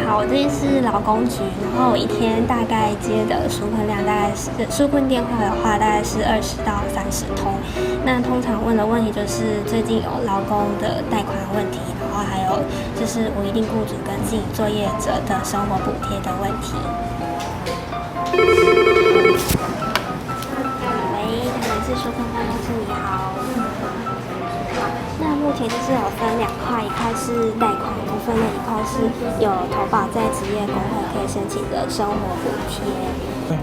好，我这里是劳工局，然后我一天大概接的纾困量大概是纾困电话的话大概是20到30通。那通常问的问题就是最近有劳工的贷款问题，然后还有就是无一定雇主跟自己作业者的生活补贴的问题。喂，台南市纾困办公室，你好。那目前就是有分2块，一块是贷款部分的，一块是有投保在职业工会可以申请的生活补贴。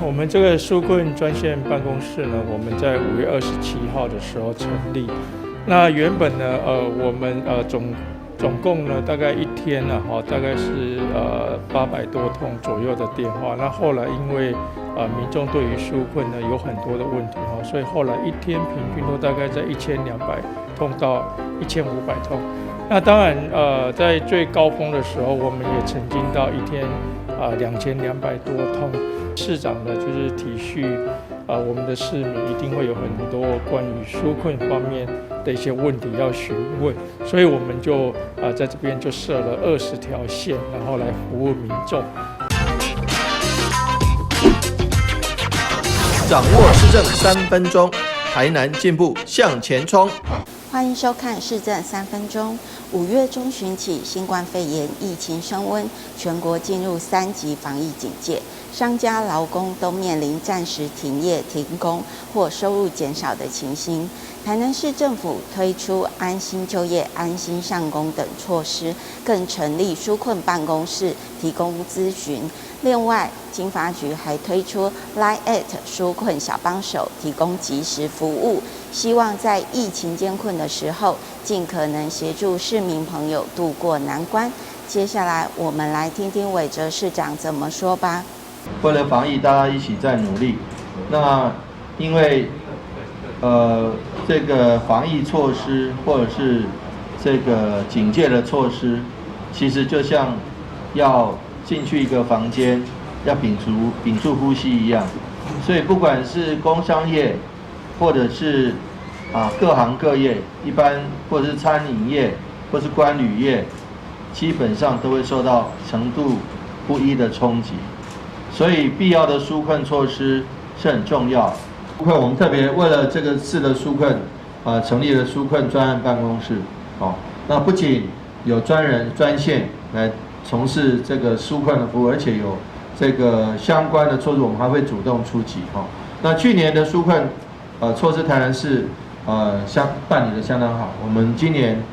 我们这个纾困专线办公室呢，我们在5月27号的时候成立。那原本呢，我们总共呢大概一天呢，大概是800多通左右的电话。那后来因为民众对于纾困呢有很多的问题所以后来一天平均都大概在1200通到1500通。那当然在最高峰的时候，我们也曾经到一天2200多通。市长呢就是体恤我们的市民一定会有很多关于纾困方面的一些问题要询问，所以我们就在这边就设了20条线，然后来服务民众。掌握市政3分钟，台南进步向前冲。欢迎收看《市政3分钟》。5月中旬起，新冠肺炎疫情升温，全国进入3级防疫警戒，商家、劳工都面临暂时停业、停工或收入减少的情形。台南市政府推出安心就业、安心上工等措施，更成立纾困办公室提供咨询。另外，经发局还推出 Line@ 纾困小帮手，提供即时服务，希望在疫情艰困的时候，尽可能协助市民朋友渡过难关。接下来，我们来听听韦哲市长怎么说吧。为了防疫，大家一起在努力。那因为这个防疫措施或者是这个警戒的措施，其实就像要进去一个房间，要屏住呼吸一样。所以不管是工商业，或者是各行各业，一般或者是餐饮业，或是观旅业，基本上都会受到程度不一的冲击。所以必要的纾困措施是很重要。纾困我们特别为了这个次的纾困，成立了纾困专案办公室。那不仅有专线来从事这个纾困的服务，而且有这个相关的措施，我们还会主动出击。那去年的纾困措施，台南市办理的相当好。我们今年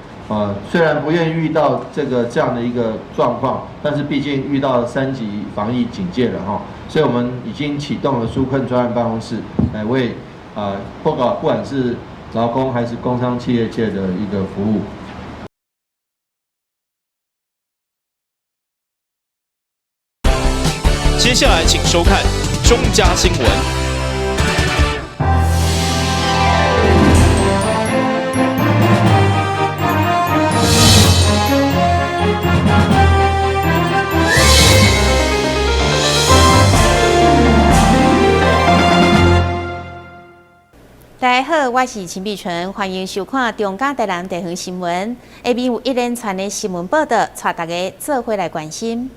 虽然不愿意遇到这样的一个状况，但是毕竟遇到3级防疫警戒了所以我们已经启动了纾困专案办公室，来为不管是劳工还是工商企业界的一个服务。接下来请收看中嘉新闻。大家好，我是陈碧纯，欢迎收看中嘉台南地方新闻。下面有一连串的新闻报道，带大家做回来关心。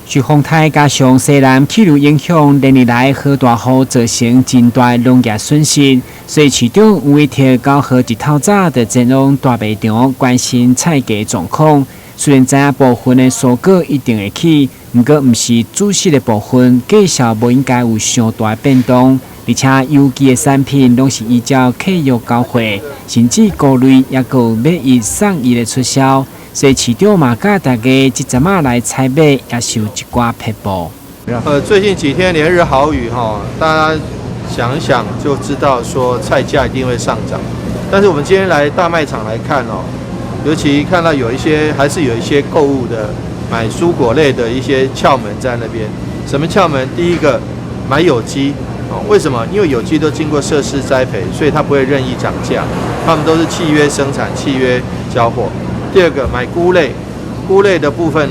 受风台加上西南气流影响，连日来好大雨造成真大农业损失，所以市长有一天到好日头早就前往大卖场关心菜价状况。虽然知影部分的蔬果一定会起，不过不是主食的部分，价钱无应该有上大的变动。而且有机的产品拢是依照契约交货，甚至菇类也有买一送一的促销。所以市长嘛，教大家这阵仔来采买，也是有一寡撇步。最近几天连日好雨大家想一想就知道说菜价一定会上涨。但是我们今天来大卖场来看尤其看到还是有一些购物的买蔬果类的一些窍门在那边。什么窍门？第一个，买有机。为什么？因为有机都经过设施栽培，所以它不会任意涨价，他们都是契约生产、契约交货。第二个，买菇类，菇类的部分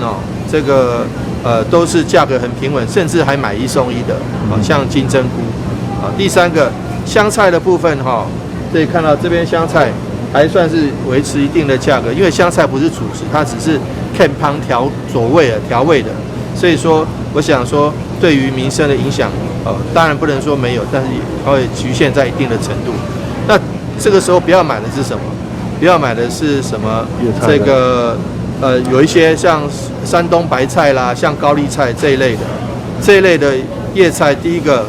这个都是价格很平稳，甚至还买1送1的，像金针菇。第三个，香菜的部分可以看到这边香菜还算是维持一定的价格，因为香菜不是主食，它只是添香调味的，所以说我想说对于民生的影响，当然不能说没有，但是也会局限在一定的程度。那这个时候不要买的是什么？不要买的是什么？这个有一些像山东白菜啦，像高丽菜这一类的叶菜，第一个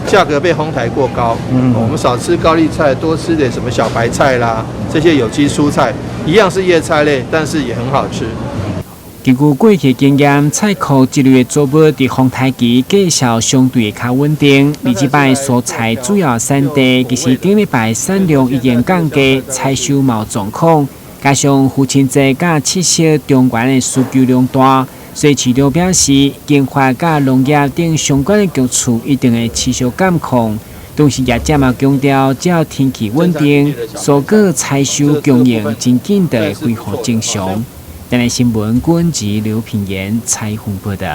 价格被哄抬过高，我们少吃高丽菜，多吃点什么小白菜啦，这些有机蔬菜一样是叶菜类，但是也很好吃。根据过去经验，菜库这类的作物伫丰台期价销相对较稳定。而这摆蔬菜主要产地其实顶礼拜产量已经降低，采收冇状况，加上父亲节甲七夕中原的需求量大，所以市场表示，经发甲农业等相关的局处一定会持续监控。同时也这么强调，只要天气稳定，蔬果采收供应真紧地恢复正常。台南新闻管及刘品言采访报道。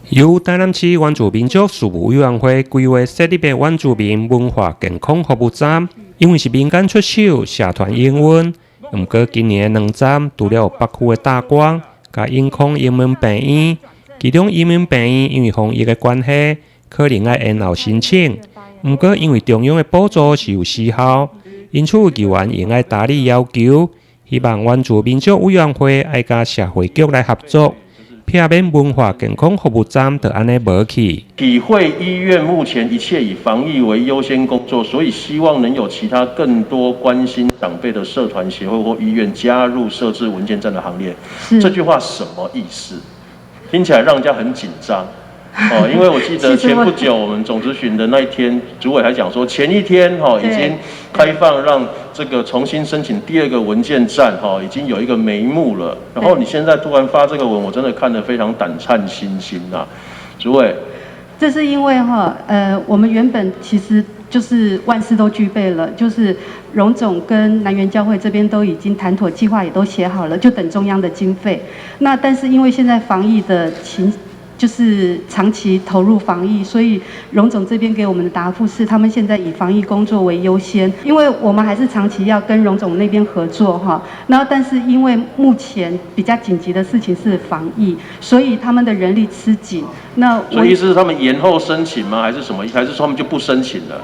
由台南市原住民族事务委员会规划设立的原住民文化健康服务站，因为是民间出手，社团营运。不过今年的2站除了有北区的大光、甲永康英文病院，其中英文病院因为防疫的关系，可能要延后申请。不过因为中央的补助是有时效，因此议员应该大力要求。希望原住民族委员会爱甲社会局来合作，避免文化健康服务站就安尼无去。体会医院目前一切以防疫为优先工作，所以希望能有其他更多关心长辈的社团协会或医院加入设置文件站的行列。这句话什么意思？听起来让人家很紧张。因为我记得前不久我们总咨询的那一天，主委还讲说前一天已经开放让这个重新申请第2个文件站已经有一个眉目了。然后你现在突然发这个文，我真的看得非常胆颤心惊啊，主委。这是因为我们原本其实就是万事都具备了，就是荣总跟南园教会这边都已经谈妥计划，也都写好了，就等中央的经费。那但是因为现在防疫的就是长期投入防疫，所以荣总这边给我们的答复是，他们现在以防疫工作为优先，因为我们还是长期要跟荣总那边合作然后但是因为目前比较紧急的事情是防疫，所以他们的人力吃紧。那所以意思是他们延后申请吗？还是什么？还是说他们就不申请了？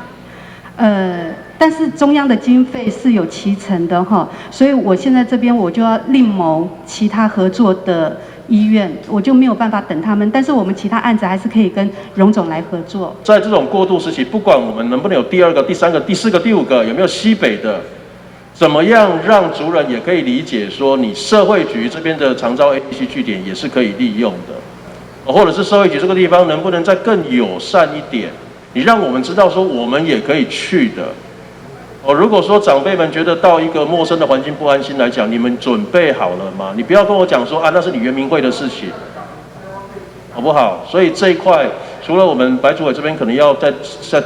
但是中央的经费是有7成的所以我现在这边我就要另谋其他合作的医院，我就没有办法等他们，但是我们其他案子还是可以跟荣总来合作。在这种过渡时期，不管我们能不能有第2个、第3个、第4个、第5个，有没有西北的，怎么样让族人也可以理解说，你社会局这边的长照 ADC 据点也是可以利用的，或者是社会局这个地方能不能再更友善一点？你让我们知道说我们也可以去的。如果说长辈们觉得到一个陌生的环境不安心来讲，你们准备好了吗？你不要跟我讲说那是你原民会的事情，好不好？所以这一块，除了我们白主委这边可能要再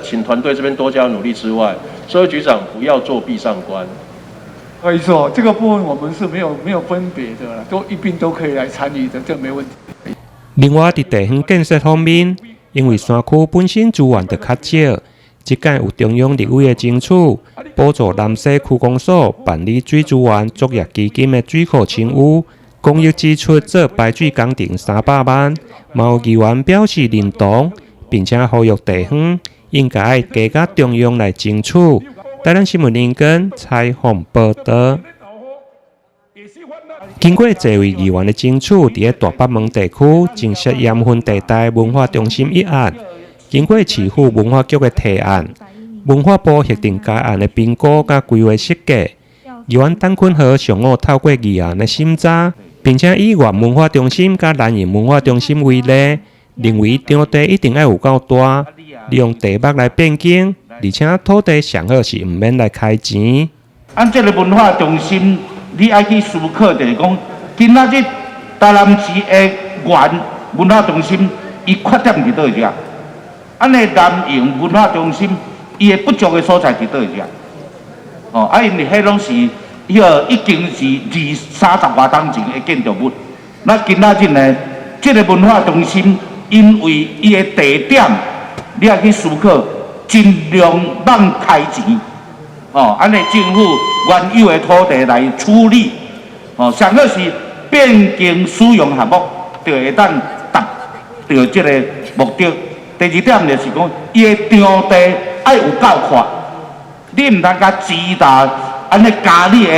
请团队这边多加努力之外，社会局长不要做壁上观。没错，这个部分我们是没有分别的啦，都一并都可以来参与的，这没问题。另外，在地方建设方面，因为山区本身资源就较少。这届有中央立委的争取，补助南西区公所办理水资源作业基金的水库清污，公益支出做排水工程300万。有议员表示认同，并且呼吁地方应该加甲中央来争取。台南新闻林根采访报道。经过这位议员的争取，在大北门地区正式盐分地带文化中心一案。经过市府文化局的提案，文化部核定该案的评估甲规划设计。议员陈坤和上午透过议案的审查，并且以原文化中心甲南营文化中心为例，认为场地一定要有够大，利用地脉来变更，而且土地上好是唔免来开钱。按这个文化中心，你爱去思考就是讲，今仔日台南市的原文化中心，伊缺点伫倒只？安尼南营文化中心，伊的不足的所在伫倒只？因为迄拢是已经是20-30外当前的建筑物。那今仔日呢，这个文化中心，因为伊的地点，你要去思考，尽量让开钱。安尼政府原有的土地来处理，上好是变更使用项目，就会当达到这个目的。第二点就是讲，伊的场地爱有够宽，你唔通甲直达安尼加你的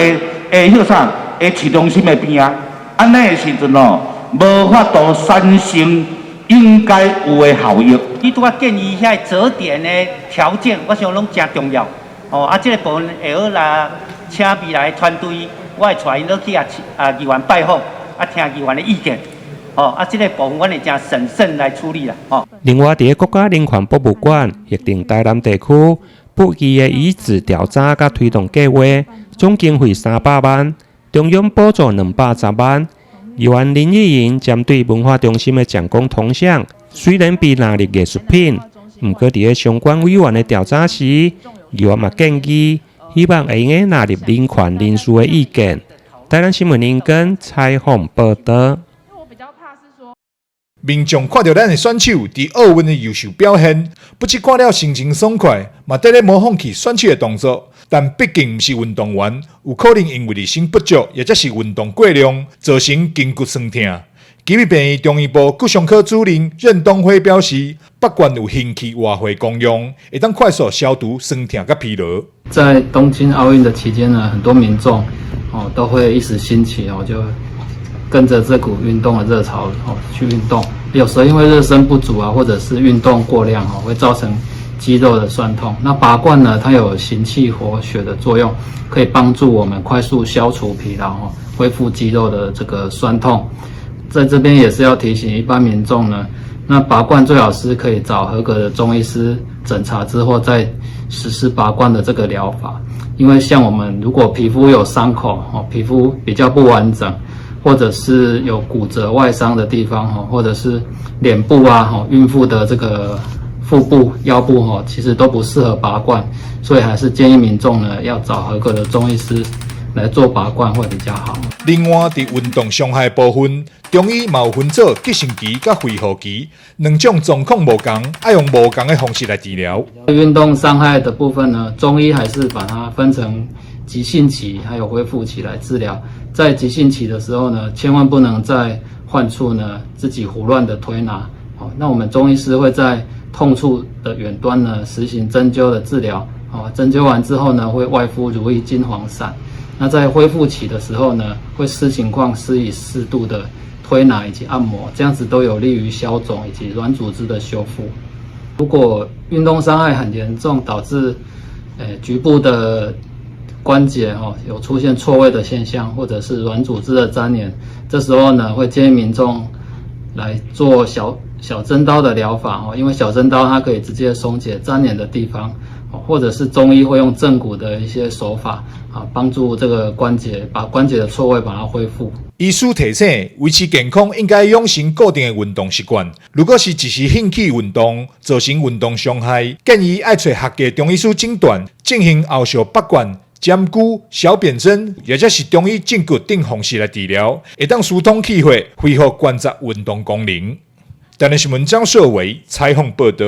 迄啥的市中心的边啊，安尼的时阵哦，无法度产生应该有的效益。你拄啊建议遐折点的条件，我想拢真重要。这个部分会好啦，请未来团队，我会带因落去议员拜访，听议员的意见。这个部分我会真审慎来处理啦。另外，伫国家人权博物馆核定台南地区不义的遗址调查甲推动计划，总经费300万，中央补助210万。议员林议员针对文化中心的蒋公铜像，虽然被纳入艺术品，不过伫相关委员的调查时，议员嘛建议，希望会用纳入人权人士的意见。台南新闻林根采访报道。民众看到咱的选手伫奥运的优秀表现，不只看了心情爽快，嘛得咧模仿起选手的动作。但毕竟毋是运动员，有可能因为热身不足，或者是运动过量，造成筋骨酸痛。基密病院中医部骨伤科主任任东辉表示，不管有兴趣活会功用，会当快速消毒酸痛甲疲劳。在东京奥运的期间呢，很多民众都会一时兴起就跟着这股运动的热潮去运动，有时候因为热身不足或者是运动过量会造成肌肉的酸痛。那拔罐呢，它有行气活血的作用，可以帮助我们快速消除疲劳恢复肌肉的这个酸痛。在这边也是要提醒一般民众呢，那拔罐最好是可以找合格的中医师诊查之后再实施拔罐的这个疗法。因为像我们如果皮肤有伤口皮肤比较不完整，或者是有骨折外伤的地方或者是脸部孕妇的这个腹部、腰部其实都不适合拔罐，所以还是建议民众呢要找合格的中医师来做拔罐会比较好。另外，伫运动伤害部分，中医嘛有分做急性期甲恢复期两种状况无同，要用无同的方式来治疗。运动伤害的部分呢，中医还是把它分成急性期还有恢复期来治疗。在急性期的时候呢，千万不能在患处呢自己胡乱的推拿。那我们中医师会在痛处的远端呢实行针灸的治疗。针灸完之后呢，会外敷如意金黄散。那在恢复期的时候呢，会视情况施以适度的推拿以及按摩，这样子都有利于消肿以及软组织的修复。如果运动伤害很严重，导致局部的关节有出现错位的现象，或者是软组织的粘连，这时候呢会建议民众来做小针刀的疗法因为小针刀它可以直接松解粘连的地方，或者是中医会用正骨的一些手法帮助这个关节把关节的错位把它恢复。医师提醒，维持健康应该养成固定的运动习惯。如果是只是兴趣运动造成运动伤害，建议要找合格中医师诊断，进行后续拔罐、针灸、小扁针，或者是中医正骨等方式来治疗，会当疏通气血，恢复关节运动功能。台南新闻张硕伟采访报道。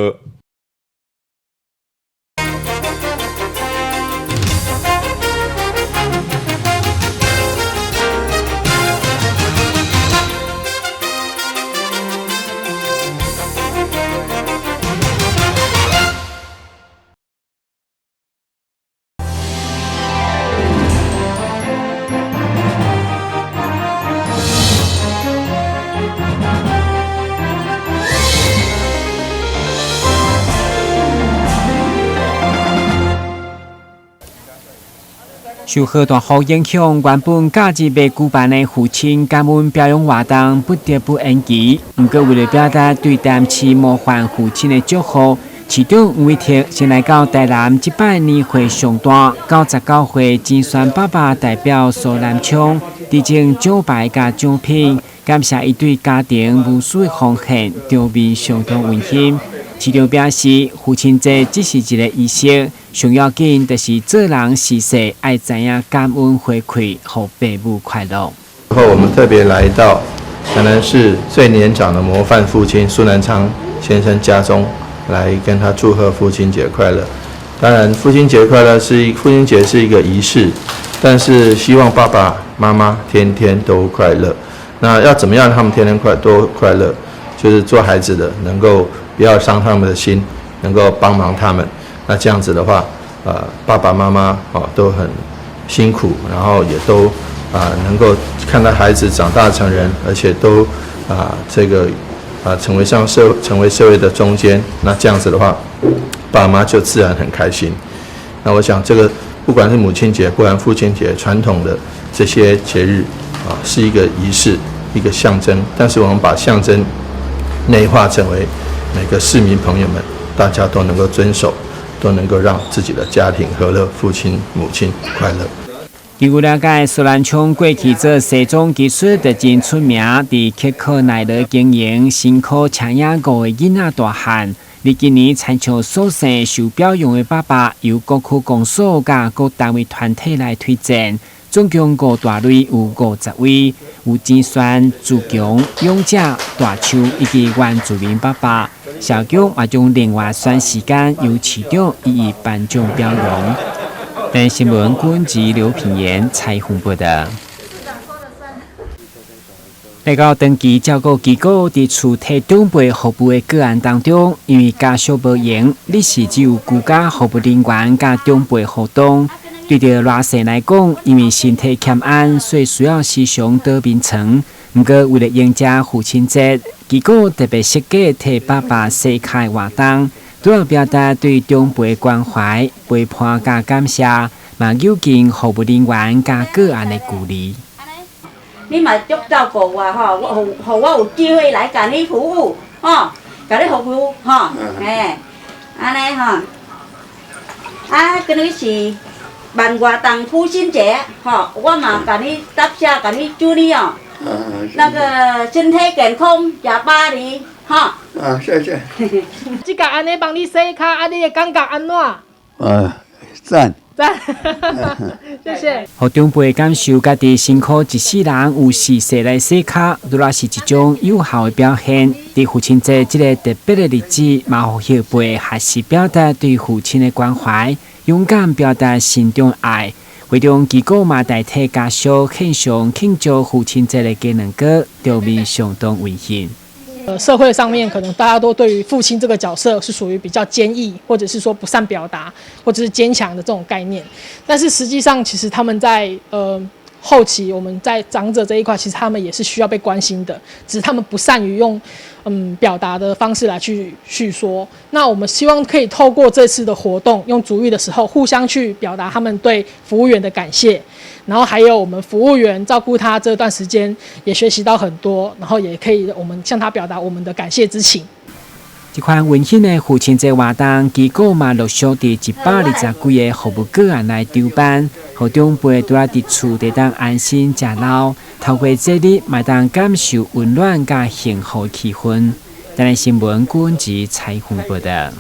受好大雨影响，原本假日要举办的父亲感恩表演活动不得不延期。不过，为了表达对台南市模范父亲的祝福，市长吴伟霆先来到台南一百年会上大99岁精选爸爸代表苏南昌，致敬奖牌甲奖品，感谢伊对家庭无私的奉献，场面相当温馨。市长表示，父亲节只是一个仪式，上要紧就是做人实事，爱知影感恩回馈，互父母快乐。后我们特别来到台南市最年长的模范父亲苏南昌先生家中，来跟他祝贺父亲节快乐。当然，父亲节快乐父亲节是一个仪式，但是希望爸爸妈妈天天都快乐。那要怎么样让他们天天都快乐？就是做孩子的能够不要伤他们的心，能够帮忙他们。那这样子的话，爸爸妈妈都很辛苦，然后也都能够看到孩子长大成人，而且都成为社会的中间。那这样子的话，爸妈就自然很开心。那我想这个不管是母亲节，不管父亲节，传统的这些节日是一个仪式，一个象征。但是我们把象征内化成为每个市民朋友们，大家都能够遵守，都能够让自己的家庭和乐，父亲母亲快乐。据了解，苏兰昌过去做西装技术就真出名，伫刻苦耐劳经营，辛苦请养5个囡仔大汉。你今年参照所生受表扬的爸爸，由各区公所甲各单位团体来推荐，总共5大类有50位，有金酸、朱强、勇者、大秋以及原住民爸爸。校长也将另外选时间由市长一一颁奖表扬。但新闻顾问及刘品言采访报道。来到登记照顾机构伫厝提长辈服务的个案当中，因为家属无闲，你是只有居家服务人员甲长辈互动。对着热线来讲，因为身体欠安，所以需要时常倒眠床。不过为了迎接父亲节，机构特别设计替爸爸洗开活动。主要表达对长辈关怀、陪伴加感谢，嘛有敬服务人员加个案的鼓励。你嘛足照顾我吼，我有机会来甲你服务吼，甲你服务吼，安尼吼，今日是万外动父亲节吼，我嘛甲你答谢，甲你祝你哦，那个身体健康，18年。哈，谢谢。即个安尼帮你洗脚，你会感觉安怎？赞。谢谢。互长辈感受家己辛苦一世人有时势来洗脚，愈来是一种有效的表现。伫父亲节这个特别的日子，嘛互后辈学习表达对父亲的关怀，勇敢表达心中爱。会中机构嘛代替家属献上庆祝父亲节的鸡卵糕，场面相当温馨。社会上面可能大家都对于父亲这个角色是属于比较坚毅，或者是说不善表达，或者是坚强的这种概念。但是实际上，其实他们在后期，我们在长者这一块，其实他们也是需要被关心的，只是他们不善于用表达的方式来去叙说。那我们希望可以透过这次的活动，用族语的时候，互相去表达他们对服务员的感谢。然后还有我们服务员照顾他这段时间也学习到很多，然后也可以我们向他表达我们的感谢之情。这款温馨的父亲节活动，机构嘛陆续伫120几个服务个案来筹办，互长辈拄啊伫厝得当安心食老，透过这日嘛当感受温暖甲幸福气氛。咱的新闻顾问及采访报道。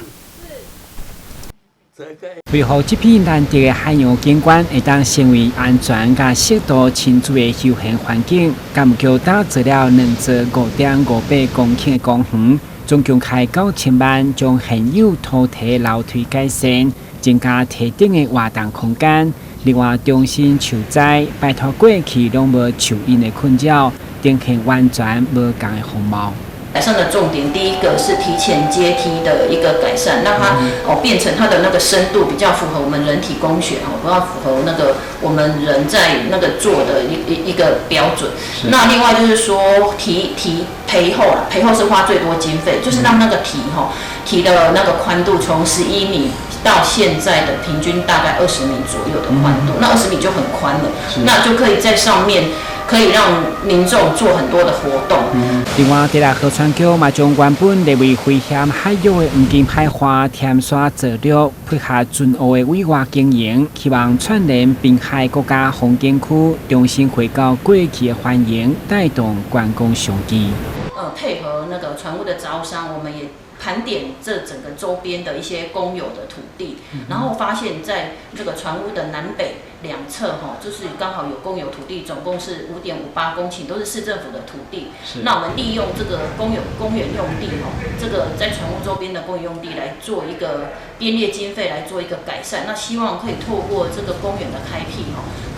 维护这片难得的海洋景观，会当成为安全甲适度亲子的休闲环境。甘桥打造了2座5.58公顷的公园，总共开9000万，将现有土地楼梯改善，增加提顶的活动空间。另外，重新树栽，摆脱过去拢无树荫的困扰，呈现完全无同的风貌。改善的重点，第一个是提前阶梯的一个改善，让它变成它的那个深度比较符合我们人体工学不要符合那个我们人在那个做的一个标准。那另外就是说提培厚啦，培厚是花最多经费，就是让那个提的那个宽度从11米到现在的平均大概20米左右的宽度，那20米就很宽了，那就可以在上面。可以让民众做很多的活动。另外，第六河川局嘛将原本列为危险海域的黄金海花填沙造陆，配合准澳的委外经营，希望串联滨海国家风景区，重新回到过去的欢迎，带动观光商机。配合那个船务的招商，我们也盘点这整个周边的一些公有的土地，然后发现在这个船屋的南北两侧就是刚好有公有土地，总共是5.58公顷，都是市政府的土地。那我们利用这个公园用地这个在船坞周边的公园用地来做一个编列经费来做一个改善。那希望可以透过这个公园的开辟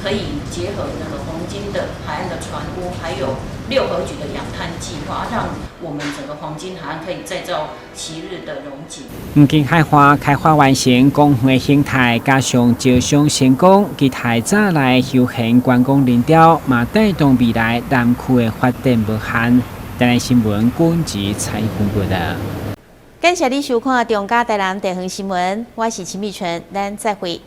可以结合那个黄金的海岸的船坞，还有6合局的养滩计划，让我们整个黄金海岸可以再造昔日的荣景。经海化开发完成，公园的形态加上招商成功，其太早来休闲观光林调，嘛带动未来南区的发展无限。台南新闻滚集采访报道。感谢你收看中嘉台南地方新闻，我是秦美纯，咱再会。